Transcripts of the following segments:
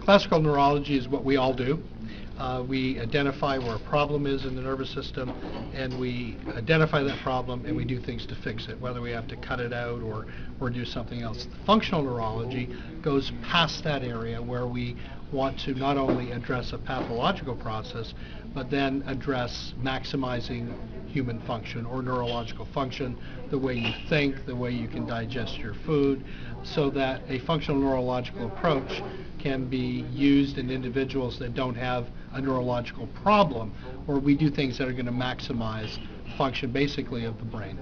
Classical neurology is what we all do. We identify where a problem is in the nervous system, and we identify that problem, and we do things to fix it, whether we have to cut it out or do something else. Functional neurology goes past that area where we want to not only address a pathological process, but then address maximizing human function or neurological function, the way you think, the way you can digest your food, so that a functional neurological approach can be used in individuals that don't have a neurological problem, or we do things that are going to maximize function basically of the brain.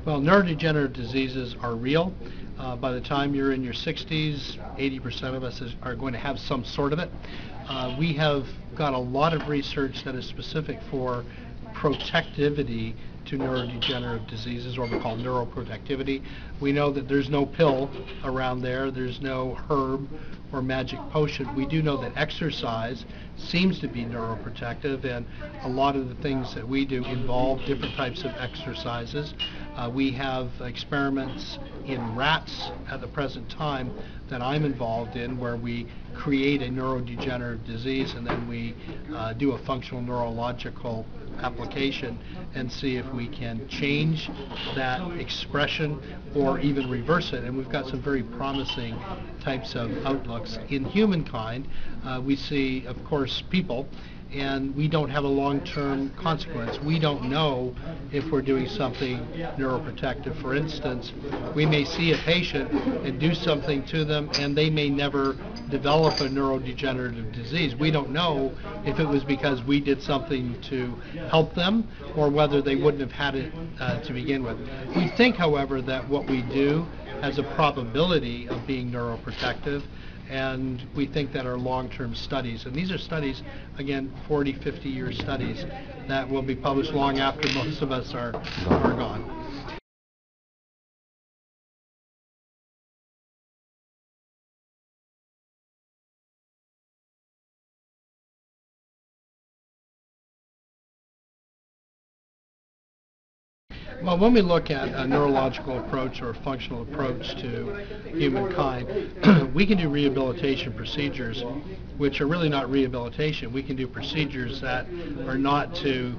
Well, neurodegenerative diseases are real. By the time you're in your 60s, 80% of us are going to have some sort of it. We have got a lot of research that is specific for protectivity to neurodegenerative diseases, or what we call neuroprotectivity. We know that there's no pill around there, there's no herb or magic potion. We do know that exercise seems to be neuroprotective, and a lot of the things that we do involve different types of exercises. We have experiments in rats at the present time that I'm involved in, where we create a neurodegenerative disease and then we do a functional neurological application and see if we can change that expression or even reverse it. And we've got some very promising types of outlooks. In humankind, we see, of course, people, and we don't have a long-term consequence. We don't know if we're doing something neuroprotective. For instance, we may see a patient and do something to them, and they may never develop a neurodegenerative disease. We don't know if it was because we did something to help them or whether they wouldn't have had it to begin with. We think, however, that what we do has a probability of being neuroprotective, and we think that our long-term studies, and these are studies, again, 40, 50-year studies, that will be published long after most of us are gone. Well, when we look at a neurological approach or a functional approach to humankind, we can do rehabilitation procedures which are really not rehabilitation. We can do procedures that are not to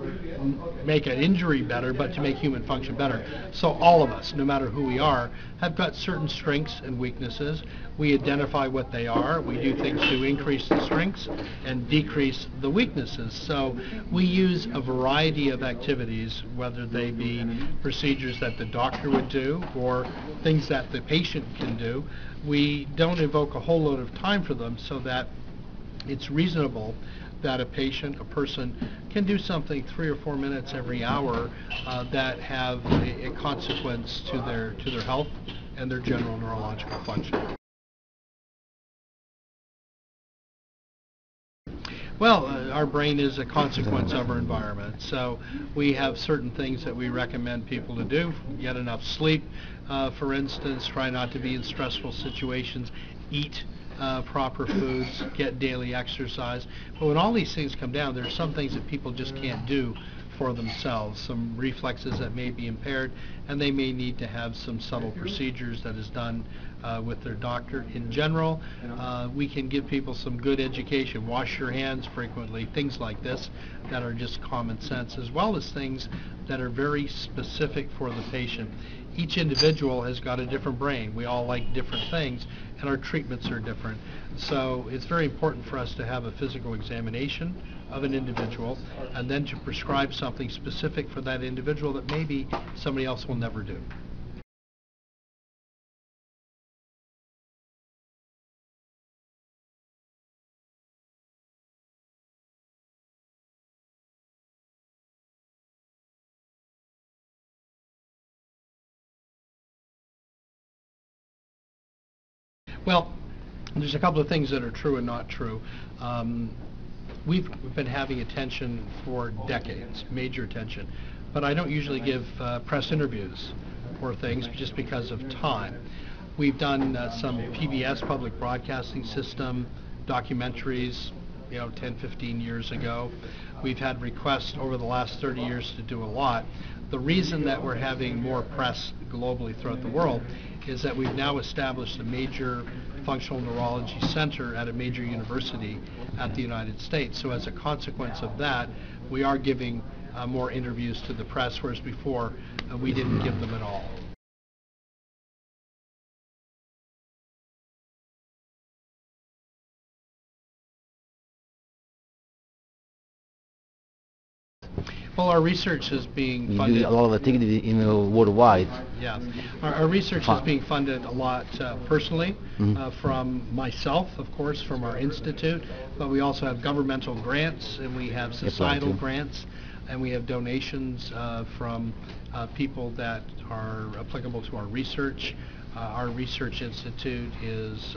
make an injury better, but to make human function better. So all of us, no matter who we are, have got certain strengths and weaknesses. We identify what they are. We do things to increase the strengths and decrease the weaknesses. So we use a variety of activities, whether they be procedures that the doctor would do or things that the patient can do. We don't invoke a whole load of time for them, so that it's reasonable that a patient, a person, can do something 3 or 4 minutes every hour that have a consequence to their health and their general neurological function. Well, our brain is a consequence of our environment, so we have certain things that we recommend people to do. Get enough sleep, for instance, try not to be in stressful situations, eat proper foods, get daily exercise. But when all these things come down, there are some things that people just can't do for themselves, some reflexes that may be impaired, and they may need to have some subtle procedures that is done with their doctor. In general, we can give people some good education. Wash your hands frequently, things like this that are just common sense, as well as things that are very specific for the patient. Each individual has got a different brain. We all like different things, and our treatments are different. So it's very important for us to have a physical examination of an individual and then to prescribe something specific for that individual that maybe somebody else will never do. Well, there's a couple of things that are true and not true. We've been having attention for decades, major attention, but I don't usually give press interviews for things just because of time. We've done some PBS, public broadcasting system, documentaries, 10, 15 years ago. We've had requests over the last 30 years to do a lot. The reason that we're having more press globally throughout the world is that we've now established a major functional neurology center at a major university at the United States. So as a consequence of that, we are giving more interviews to the press, whereas before we didn't give them at all. Well, our research is being funded. A lot of activity worldwide. Yeah, our research is being funded a lot personally from myself, of course, from our institute, but we also have governmental grants and we have societal grants and we have donations from people that are applicable to our research. Our research institute is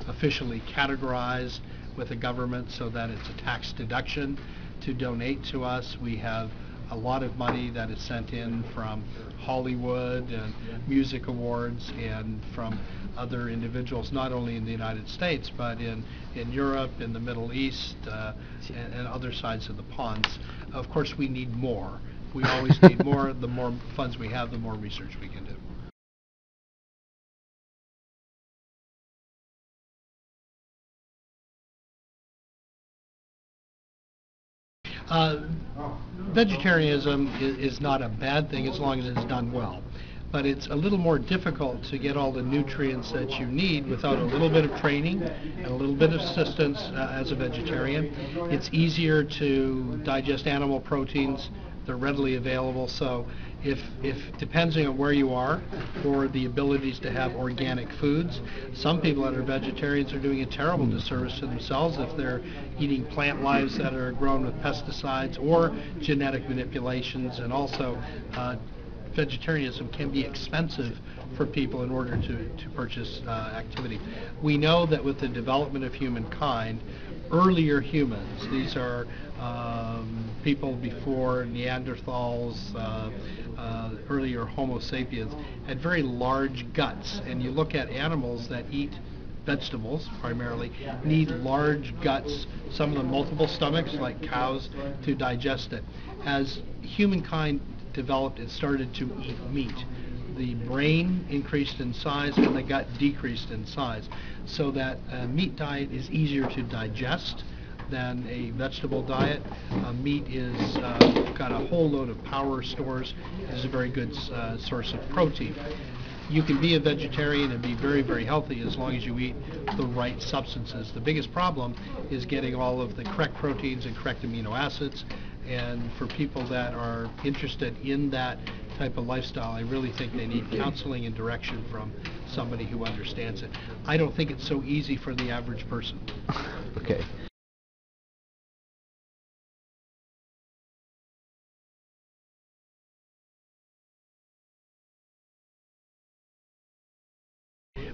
officially categorized with the government so that it's a tax deduction to donate to us. We have a lot of money that is sent in from Hollywood and music awards and from other individuals, not only in the United States, but in Europe, in the Middle East, and other sides of the ponds. Of course, we need more. We always need more. The more funds we have, the more research we can do. Vegetarianism is not a bad thing as long as it's done well. But it's a little more difficult to get all the nutrients that you need without a little bit of training and a little bit of assistance as a vegetarian. It's easier to digest animal proteins. They're readily available. So if depending on where you are or the abilities to have organic foods, some people that are vegetarians are doing a terrible disservice to themselves if they're eating plant lives that are grown with pesticides or genetic manipulations. And also vegetarianism can be expensive for people in order to purchase activity. We know that with the development of humankind, earlier humans, these are people before Neanderthals, earlier Homo sapiens, had very large guts. And you look at animals that eat vegetables primarily, need large guts, some of them multiple stomachs like cows, to digest it. As humankind developed, it started to eat meat. The brain increased in size and the gut decreased in size, so that a meat diet is easier to digest than a vegetable diet. Meat is got a whole load of power stores. It is a very good source of protein. You can be a vegetarian and be very, very healthy as long as you eat the right substances. The biggest problem is getting all of the correct proteins and correct amino acids. And for people that are interested in that type of lifestyle, I really think they need counseling and direction from somebody who understands it. I don't think it's so easy for the average person. Okay.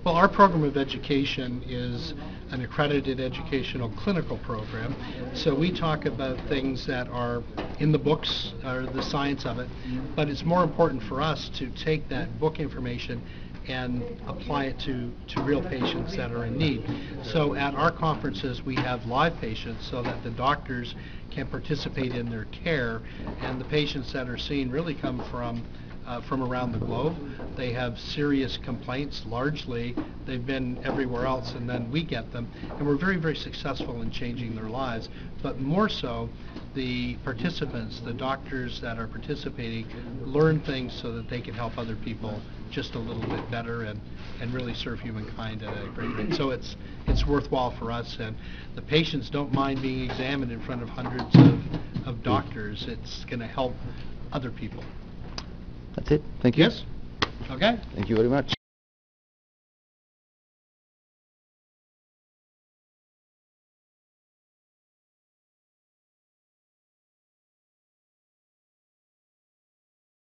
Well, our program of education is an accredited educational clinical program. So we talk about things that are in the books, or the science of it, but it's more important for us to take that book information and apply it to real patients that are in need. So at our conferences, we have live patients so that the doctors can participate in their care, and the patients that are seen really come from around the globe. They have serious complaints. Largely, they've been everywhere else, and then we get them. And we're very, very successful in changing their lives. But more so, the participants, the doctors that are participating, learn things so that they can help other people just a little bit better and really serve humankind at a great rate. So it's worthwhile for us, and the patients don't mind being examined in front of hundreds of doctors. It's going to help other people. That's it. Thank you. Yes? Okay. Thank you very much.